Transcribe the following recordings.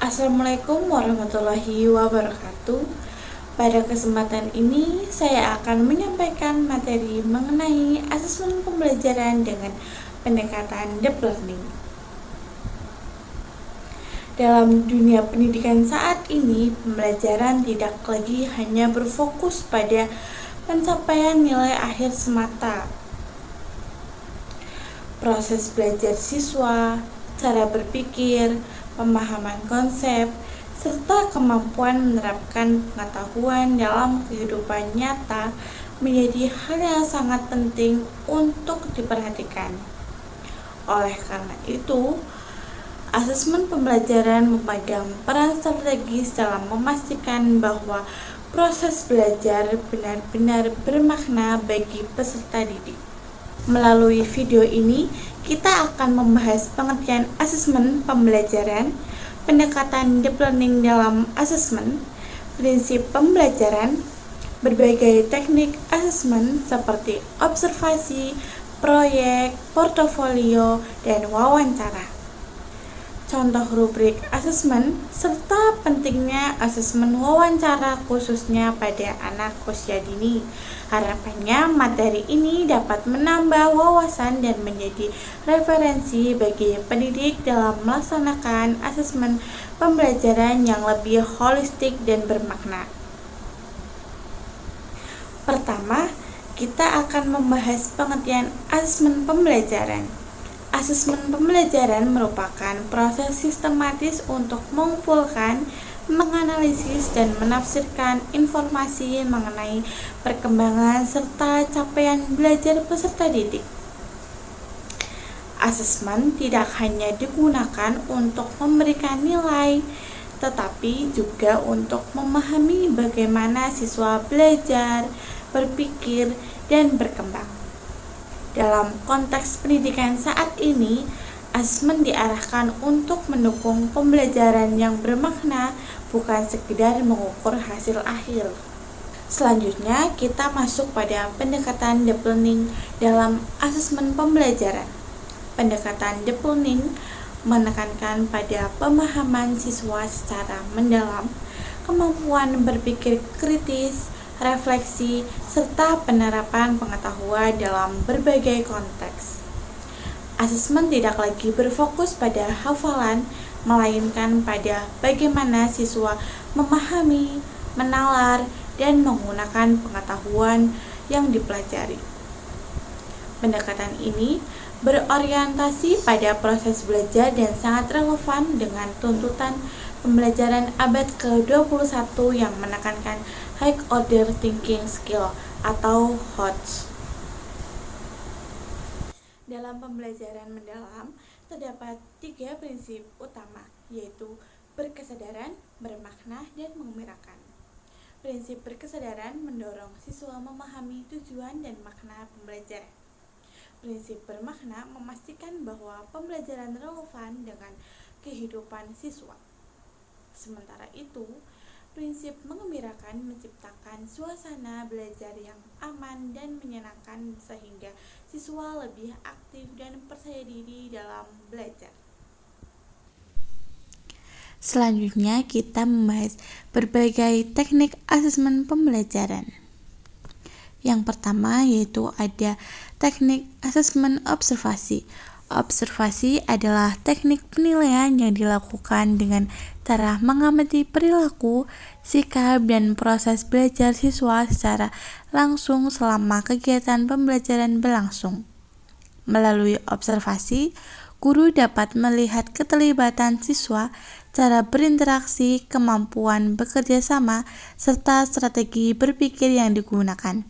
Assalamualaikum warahmatullahi wabarakatuh. Pada kesempatan ini saya akan menyampaikan materi mengenai asesmen pembelajaran dengan pendekatan deep learning. Dalam dunia pendidikan saat ini, pembelajaran tidak lagi hanya berfokus pada pencapaian nilai akhir semata. Proses belajar siswa, cara berpikir, pemahaman konsep, serta kemampuan menerapkan pengetahuan dalam kehidupan nyata menjadi hal yang sangat penting untuk diperhatikan. Oleh karena itu, asesmen pembelajaran memegang peran strategis dalam memastikan bahwa proses belajar benar-benar bermakna bagi peserta didik. Melalui video ini, kita akan membahas pengertian asesmen pembelajaran, pendekatan deep learning dalam asesmen, prinsip pembelajaran, berbagai teknik asesmen seperti observasi, proyek, portofolio, dan wawancara. Contoh rubrik asesmen, serta pentingnya asesmen wawancara khususnya pada anak usia dini. Harapannya materi ini dapat menambah wawasan dan menjadi referensi bagi pendidik dalam melaksanakan asesmen pembelajaran yang lebih holistik dan bermakna. Pertama, kita akan membahas pengertian asesmen pembelajaran. Asesmen pembelajaran merupakan proses sistematis untuk mengumpulkan, menganalisis, dan menafsirkan informasi mengenai perkembangan serta capaian belajar peserta didik. Asesmen tidak hanya digunakan untuk memberikan nilai, tetapi juga untuk memahami bagaimana siswa belajar, berpikir, dan berkembang. Dalam konteks pendidikan saat ini, asesmen diarahkan untuk mendukung pembelajaran yang bermakna, bukan sekedar mengukur hasil akhir. Selanjutnya, kita masuk pada pendekatan deep learning dalam asesmen pembelajaran. Pendekatan deep learning menekankan pada pemahaman siswa secara mendalam, kemampuan berpikir kritis, refleksi, serta penerapan pengetahuan dalam berbagai konteks. Asesmen tidak lagi berfokus pada hafalan, melainkan pada bagaimana siswa memahami, menalar, dan menggunakan pengetahuan yang dipelajari. Pendekatan ini berorientasi pada proses belajar dan sangat relevan dengan tuntutan pembelajaran abad ke-21 yang menekankan High Order Thinking Skill atau HOTS. Dalam pembelajaran mendalam, terdapat 3 prinsip utama, yaitu berkesadaran, bermakna, dan mengembirakan. Prinsip berkesadaran mendorong siswa memahami tujuan dan makna pembelajaran. Prinsip bermakna memastikan bahwa pembelajaran relevan dengan kehidupan siswa. Sementara itu, prinsip mengembirakan menciptakan suasana belajar yang aman dan menyenangkan sehingga siswa lebih aktif dan percaya diri dalam belajar. Selanjutnya, kita membahas berbagai teknik asesmen pembelajaran. Yang pertama yaitu ada teknik asesmen observasi. Observasi adalah teknik penilaian yang dilakukan dengan cara mengamati perilaku, sikap, dan proses belajar siswa secara langsung selama kegiatan pembelajaran berlangsung. Melalui observasi, guru dapat melihat keterlibatan siswa, cara berinteraksi, kemampuan bekerja sama, serta strategi berpikir yang digunakan.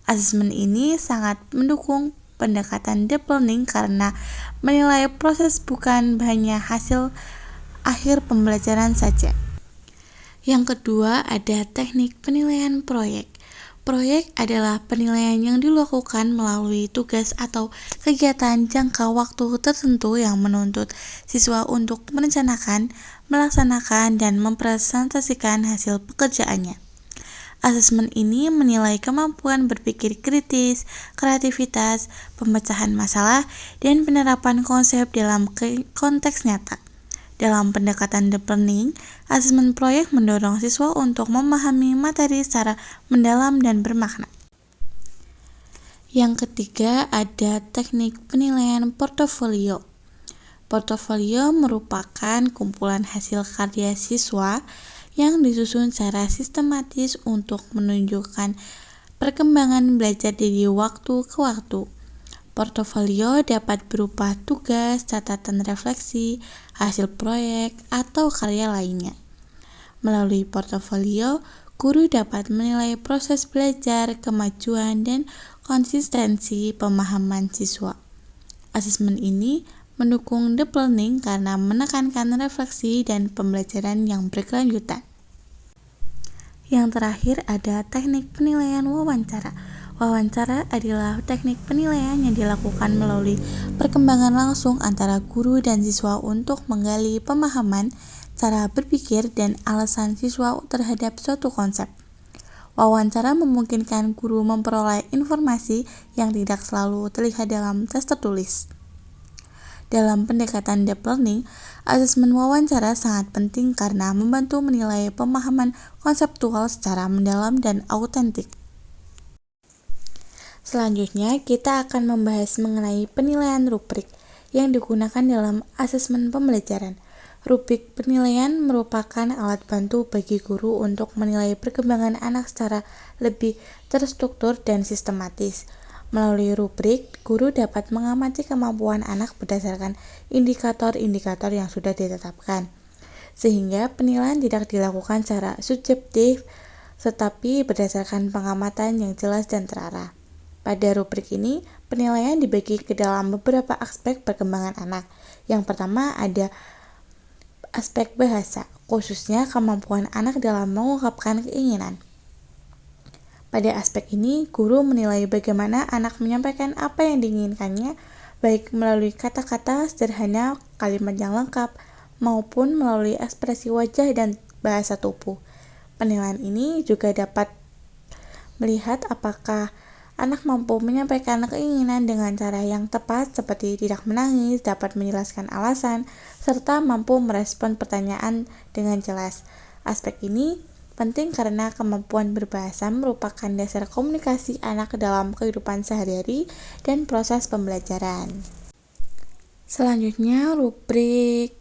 Asesmen ini sangat mendukung pendekatan deep learning karena menilai proses bukan hanya hasil akhir pembelajaran saja. Yang kedua ada teknik penilaian proyek. Proyek adalah penilaian yang dilakukan melalui tugas atau kegiatan jangka waktu tertentu yang menuntut siswa untuk merencanakan, melaksanakan, dan mempresentasikan hasil pekerjaannya. Asesmen ini menilai kemampuan berpikir kritis, kreativitas, pemecahan masalah, dan penerapan konsep dalam konteks nyata. Dalam pendekatan deep learning, asesmen proyek mendorong siswa untuk memahami materi secara mendalam dan bermakna. Yang ketiga, ada teknik penilaian portofolio. Portofolio merupakan kumpulan hasil karya siswa yang disusun secara sistematis untuk menunjukkan perkembangan belajar dari waktu ke waktu. Portofolio dapat berupa tugas, catatan refleksi, hasil proyek, atau karya lainnya. Melalui portofolio, guru dapat menilai proses belajar, kemajuan, dan konsistensi pemahaman siswa. Asesmen ini mendukung deep learning karena menekankan refleksi dan pembelajaran yang berkelanjutan. Yang terakhir ada teknik penilaian wawancara. Wawancara adalah teknik penilaian yang dilakukan melalui perkembangan langsung antara guru dan siswa untuk menggali pemahaman, cara berpikir, dan alasan siswa terhadap suatu konsep. Wawancara memungkinkan guru memperoleh informasi yang tidak selalu terlihat dalam tes tertulis. Dalam pendekatan deep learning, asesmen wawancara sangat penting karena membantu menilai pemahaman konseptual secara mendalam dan autentik. Selanjutnya, kita akan membahas mengenai penilaian rubrik yang digunakan dalam asesmen pembelajaran. Rubrik penilaian merupakan alat bantu bagi guru untuk menilai perkembangan anak secara lebih terstruktur dan sistematis. Melalui rubrik, guru dapat mengamati kemampuan anak berdasarkan indikator-indikator yang sudah ditetapkan, sehingga penilaian tidak dilakukan secara subjektif, tetapi berdasarkan pengamatan yang jelas dan terarah. Pada rubrik ini, penilaian dibagi ke dalam beberapa aspek perkembangan anak. Yang pertama ada aspek bahasa, khususnya kemampuan anak dalam mengungkapkan keinginan. Pada aspek ini, guru menilai bagaimana anak menyampaikan apa yang diinginkannya, baik melalui kata-kata sederhana, kalimat yang lengkap, maupun melalui ekspresi wajah dan bahasa tubuh. Penilaian ini juga dapat melihat apakah anak mampu menyampaikan keinginan dengan cara yang tepat seperti tidak menangis, dapat menjelaskan alasan, serta mampu merespon pertanyaan dengan jelas. Aspek ini penting karena kemampuan berbahasa merupakan dasar komunikasi anak dalam kehidupan sehari-hari dan proses pembelajaran. Selanjutnya, rubrik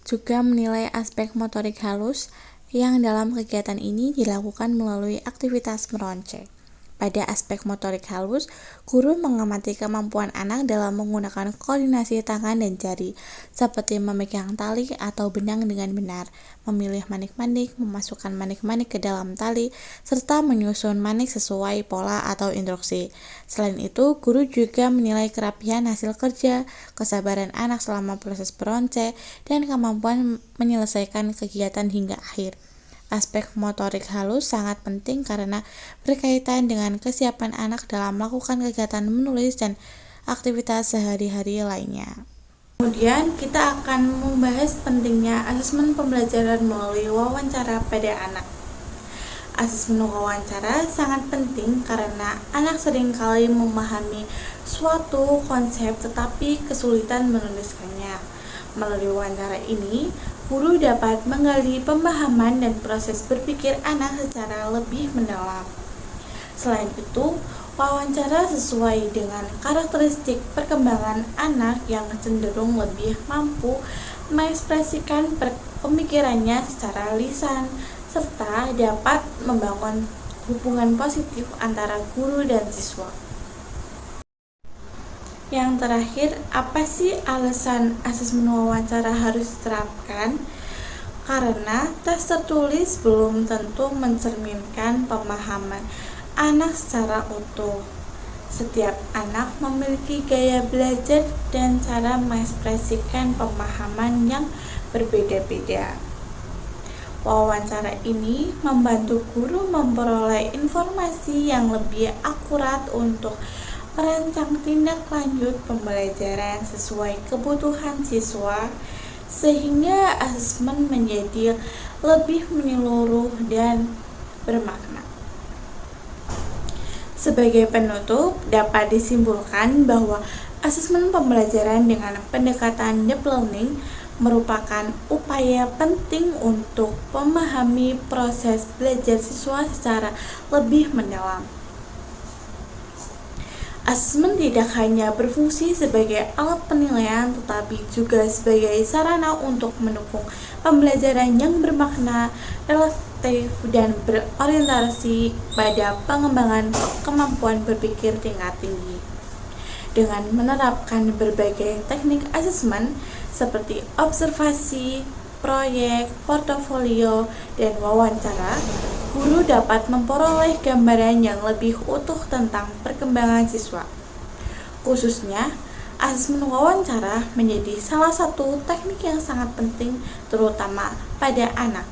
juga menilai aspek motorik halus yang dalam kegiatan ini dilakukan melalui aktivitas meronceng. Pada aspek motorik halus, guru mengamati kemampuan anak dalam menggunakan koordinasi tangan dan jari, seperti memegang tali atau benang dengan benar, memilih manik-manik, memasukkan manik-manik ke dalam tali, serta menyusun manik sesuai pola atau instruksi. Selain itu, guru juga menilai kerapihan hasil kerja, kesabaran anak selama proses beronce, dan kemampuan menyelesaikan kegiatan hingga akhir. Aspek motorik halus sangat penting karena berkaitan dengan kesiapan anak dalam melakukan kegiatan menulis dan aktivitas sehari-hari lainnya. Kemudian kita akan membahas pentingnya asesmen pembelajaran melalui wawancara pada anak. Asesmen wawancara sangat penting karena anak seringkali memahami suatu konsep tetapi kesulitan menuliskannya. Melalui wawancara ini, guru dapat menggali pemahaman dan proses berpikir anak secara lebih mendalam. Selain itu, wawancara sesuai dengan karakteristik perkembangan anak yang cenderung lebih mampu mengekspresikan pemikirannya secara lisan, serta dapat membangun hubungan positif antara guru dan siswa. Yang terakhir, apa sih alasan asesmen wawancara harus diterapkan? Karena tes tertulis belum tentu mencerminkan pemahaman anak secara utuh. Setiap anak memiliki gaya belajar dan cara mengekspresikan pemahaman yang berbeda-beda. Wawancara ini membantu guru memperoleh informasi yang lebih akurat untuk merancang tindak lanjut pembelajaran sesuai kebutuhan siswa, sehingga asesmen menjadi lebih menyeluruh dan bermakna. Sebagai penutup, dapat disimpulkan bahwa asesmen pembelajaran dengan pendekatan deep learning merupakan upaya penting untuk memahami proses belajar siswa secara lebih mendalam. Asesmen tidak hanya berfungsi sebagai alat penilaian, tetapi juga sebagai sarana untuk mendukung pembelajaran yang bermakna, relatif, dan berorientasi pada pengembangan kemampuan berpikir tingkat tinggi. Dengan menerapkan berbagai teknik asesmen seperti observasi, proyek, portofolio, dan wawancara, guru dapat memperoleh gambaran yang lebih utuh tentang perkembangan siswa. Khususnya, asesmen wawancara menjadi salah satu teknik yang sangat penting terutama pada anak,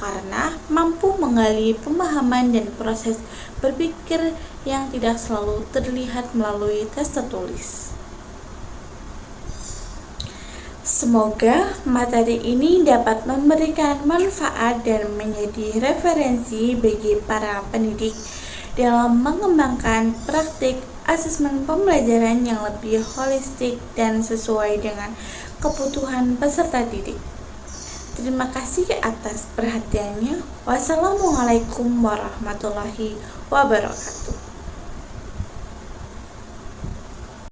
karena mampu menggali pemahaman dan proses berpikir yang tidak selalu terlihat melalui tes tertulis. Semoga materi ini dapat memberikan manfaat dan menjadi referensi bagi para pendidik dalam mengembangkan praktik asesmen pembelajaran yang lebih holistik dan sesuai dengan kebutuhan peserta didik. Terima kasih atas perhatiannya. Wassalamualaikum warahmatullahi wabarakatuh.